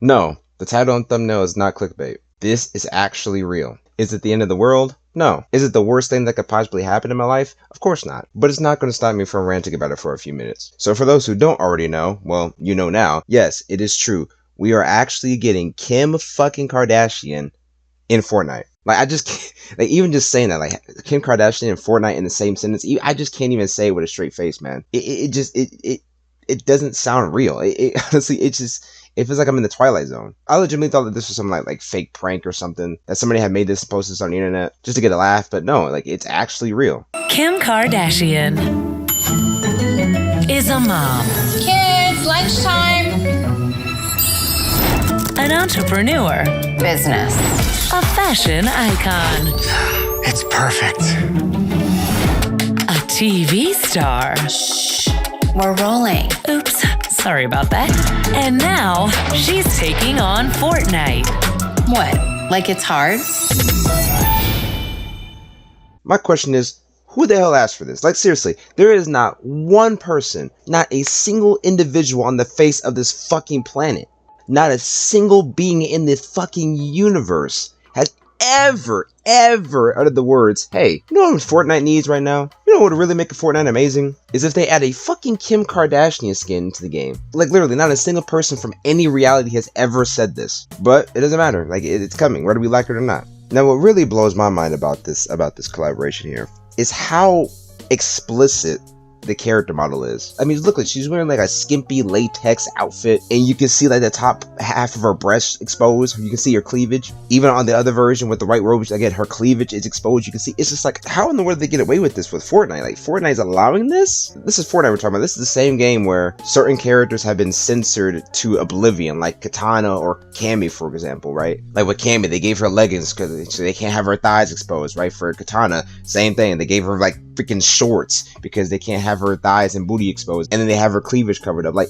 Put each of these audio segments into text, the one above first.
No, the title and thumbnail is not clickbait. This is actually real. Is it the end of the world? No. Is it the worst thing that could possibly happen in my life? Of course not. But it's not going to stop me from ranting about it for a few minutes. So for those who don't already know, well, you know now, yes, it is true. We are actually getting Kim fucking Kardashian in Fortnite. Like, I just can't, like, even just saying that, like, Kim Kardashian and Fortnite in the same sentence, I just can't even say it with a straight face, man. It doesn't sound real. Honestly, it feels like I'm in the Twilight Zone. I legitimately thought that this was some like fake prank or something, that somebody had made this and posted this on the internet just to get a laugh, but no, like, it's actually real. Kim Kardashian is a mom. Kids, lunchtime. An entrepreneur. Business. A fashion icon. It's perfect. A TV star. Shh. We're rolling. Oops, sorry about that. And now she's taking on Fortnite. What? Like it's hard? My question is, who the hell asked for this? Like, seriously, there is not one person, not a single individual on the face of this fucking planet, not a single being in this fucking universe has ever uttered the words, hey, you know what Fortnite needs right now? You know what would really make a Fortnite amazing? Is if they add a fucking Kim Kardashian skin to the game. Like, literally, not a single person from any reality has ever said this. But it doesn't matter. Like, it's coming, whether we like it or not. Now, what really blows my mind about this collaboration here is how explicit the character model is. I mean, look, she's wearing like a skimpy latex outfit, and you can see like the top half of her breast exposed. You can see her cleavage. Even on the other version with the white robe, again, her cleavage is exposed. You can see, it's just like, how in the world did they get away with this with Fortnite? Like, Fortnite's allowing this? This is Fortnite we're talking about. This is the same game where certain characters have been censored to oblivion, like Katana or Cammy, for example, right? Like with Cammy, they gave her leggings because they can't have her thighs exposed, right? For Katana, same thing. They gave her like freaking shorts because they can't have her thighs and booty exposed, and then they have her cleavage covered up. Like,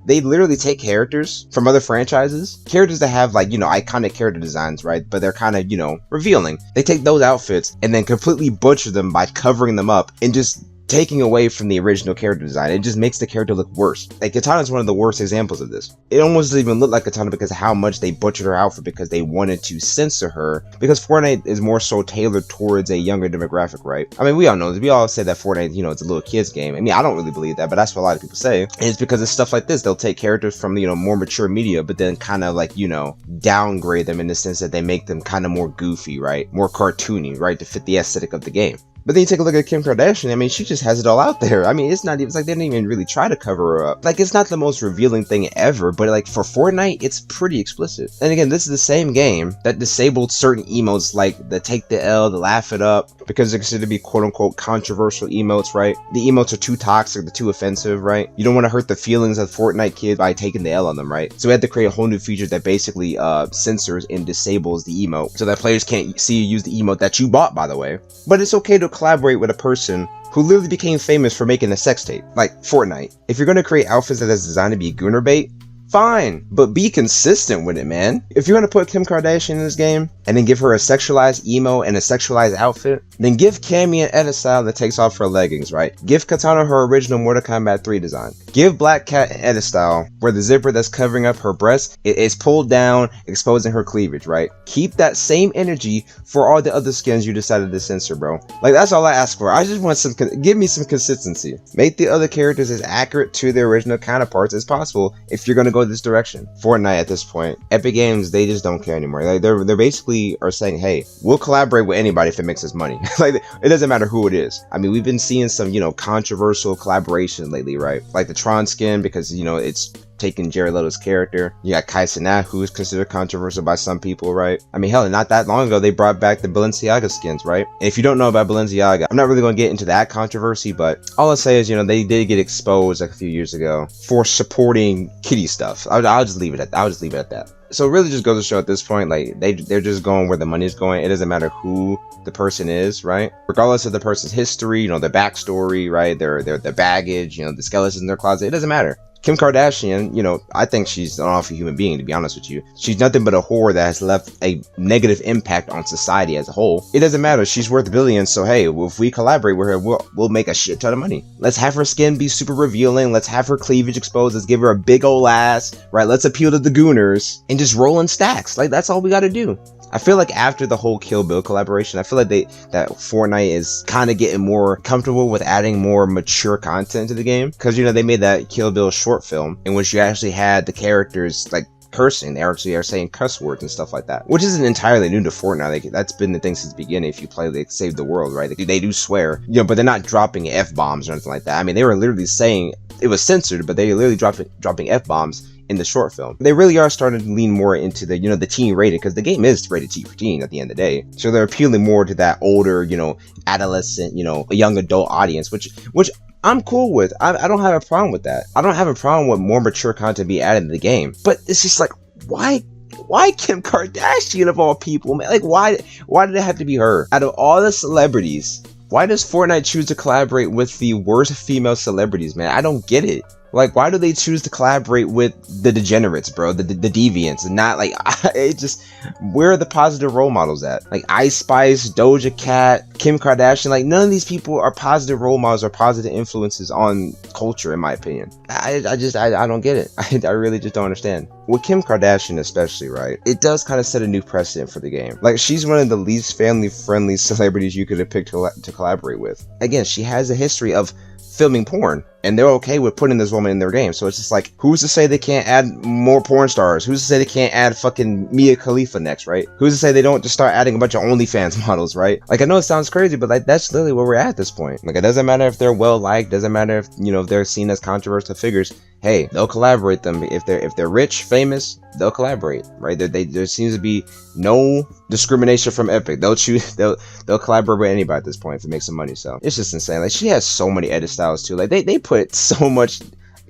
they literally take characters from other franchises, characters that have like, you know, iconic character designs, right? But they're kind of, you know, revealing. They take those outfits and then completely butcher them by covering them up and just taking away from the original character design. It just makes the character look worse. Like, Katana is one of the worst examples of this. It almost doesn't even look like Katana because of how much they butchered her outfit because they wanted to censor her, because Fortnite is more so tailored towards a younger demographic, right? I mean, we all know this. We all say that Fortnite, you know, it's a little kid's game. I mean, I don't really believe that, but that's what a lot of people say. And it's because of stuff like this. They'll take characters from, you know, more mature media, but then kind of like, you know, downgrade them in the sense that they make them kind of more goofy, right? More cartoony, right? To fit the aesthetic of the game. But then you take a look at Kim Kardashian, I mean, she just has it all out there. I mean, it's not even, it's like they didn't even really try to cover her up. Like, it's not the most revealing thing ever, but like for Fortnite, it's pretty explicit. And again, this is the same game that disabled certain emotes like the take the L, the laugh it up, because they're considered to be quote unquote controversial emotes, right? The emotes are too toxic, they're too offensive, right? You don't want to hurt the feelings of Fortnite kids by taking the L on them, right? So we had to create a whole new feature that basically censors and disables the emote so that players can't see you use the emote that you bought, by the way. But it's okay to collaborate with a person who literally became famous for making a sex tape, like Fortnite. If you're going to create outfits that is designed to be gooner bait, fine, but be consistent with it, man. If you're going to put Kim Kardashian in this game and then give her a sexualized emo and a sexualized outfit, then give Cammy an edit style that takes off her leggings, right? Give Katana her original Mortal Kombat 3 design. Give Black Cat an edit style where the zipper that's covering up her breast is pulled down, exposing her cleavage, right? Keep that same energy for all the other skins you decided to censor, bro. Like, that's all I ask for. I just want some, give me some consistency. Make the other characters as accurate to their original counterparts as possible if you're going to go this direction. Fortnite at this point, Epic Games, they just don't care anymore. Like, they're basically are saying, hey, we'll collaborate with anybody if it makes us money. Like, it doesn't matter who it is. I mean, we've been seeing some, you know, controversial collaboration lately, right? Like the Tron skin, because, you know, it's taking Jared Leto's character. You got Kai Cenat, who is considered controversial by some people, right? I mean, hell, not that long ago, they brought back the Balenciaga skins, right? And if you don't know about Balenciaga, I'm not really going to get into that controversy, but all I'll say is, you know, they did get exposed like a few years ago for supporting kitty stuff. I'll just leave it at that. So it really just goes to show at this point, like, they're just going where the money's going. It doesn't matter who the person is, right? Regardless of the person's history, you know, their backstory, right? Their baggage, you know, the skeletons in their closet. It doesn't matter. Kim Kardashian, you know, I think she's an awful human being, to be honest with you. She's nothing but a whore that has left a negative impact on society as a whole. It doesn't matter. She's worth billions, so hey, if we collaborate with her, we'll make a shit ton of money. Let's have her skin be super revealing. Let's have her cleavage exposed. Let's give her a big old ass, right? Let's appeal to the gooners and just roll in stacks. Like, that's all we got to do. I feel like after the whole Kill Bill collaboration, I feel like that Fortnite is kind of getting more comfortable with adding more mature content to the game. Because, you know, they made that Kill Bill short film in which you actually had the characters, like, cursing. They actually are saying cuss words and stuff like that, which isn't entirely new to Fortnite. Like, that's been the thing since the beginning. If you play, they save the world, right? They do swear, you know, but they're not dropping F-bombs or anything like that. I mean, they were literally saying, it was censored, but they were literally dropping F-bombs in the short film. They really are starting to lean more into the, you know, the teen rated, because the game is rated T for teen at the end of the day. So they're appealing more to that older, you know, adolescent, you know, a young adult audience, which I'm cool with. I don't have a problem with that. I don't have a problem with more mature content be added to the game. But it's just like, why Kim Kardashian of all people, man? Like, why did it have to be her? Out of all the celebrities, why does Fortnite choose to collaborate with the worst female celebrities, man? I don't get it. Like, why do they choose to collaborate with the degenerates, bro? The deviants, and not like, it just, where are the positive role models at? Like Ice Spice, Doja Cat, Kim Kardashian, like none of these people are positive role models or positive influences on culture, in my opinion. I don't get it. I really just don't understand. With Kim Kardashian especially, right? It does kind of set a new precedent for the game. Like, she's one of the least family-friendly celebrities you could have picked to collaborate with. Again, she has a history of filming porn, and they're okay with putting this woman in their game. So it's just like, who's to say they can't add more porn stars? Who's to say they can't add fucking Mia Khalifa next, right? Who's to say they don't just start adding a bunch of OnlyFans models, right? Like, I know it sounds crazy, but like, that's literally where we're at this point. Like, it doesn't matter if they're well liked, doesn't matter if, you know, if they're seen as controversial figures. Hey, they'll collaborate them. If they're rich, famous, they'll collaborate, right? There seems to be no discrimination from Epic. They'll collaborate with anybody at this point if it makes some money. So it's just insane. Like, she has so many edit styles too. Like, they put so much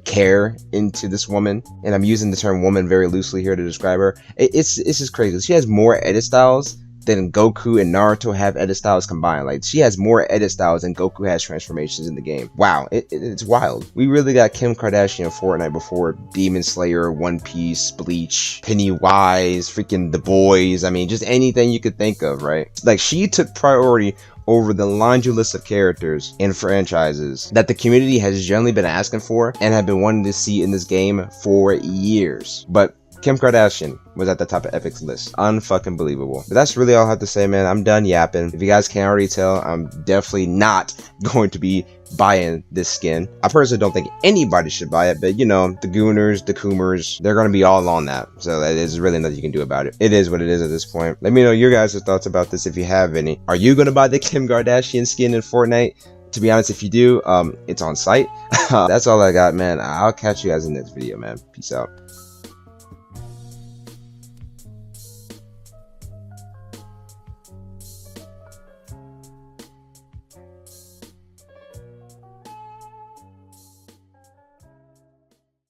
care into this woman, and I'm using the term woman very loosely here to describe her. It's just crazy. She has more edit styles than Goku and Naruto have edit styles combined. Like, she has more edit styles than Goku has transformations in the game. Wow, it's wild. We really got Kim Kardashian in Fortnite before Demon Slayer, One Piece, Bleach, Pennywise, freaking The Boys. I mean, just anything you could think of, right? Like, she took priority over the laundry list of characters and franchises that the community has generally been asking for and have been wanting to see in this game for years. But Kim Kardashian was at the top of Epic's list. Unfucking believable. But that's really all I have to say, man. I'm done yapping. If you guys can't already tell, I'm definitely not going to be buying this skin. I personally don't think anybody should buy it, but you know, the gooners, the coomers, they're going to be all on that. So there's really nothing you can do about it. It is what it is at this point. Let me know your guys' thoughts about this if you have any. Are you going to buy the Kim Kardashian skin in Fortnite? To be honest, if you do, it's on site. That's all I got, man. I'll catch you guys in the next video, man. Peace out.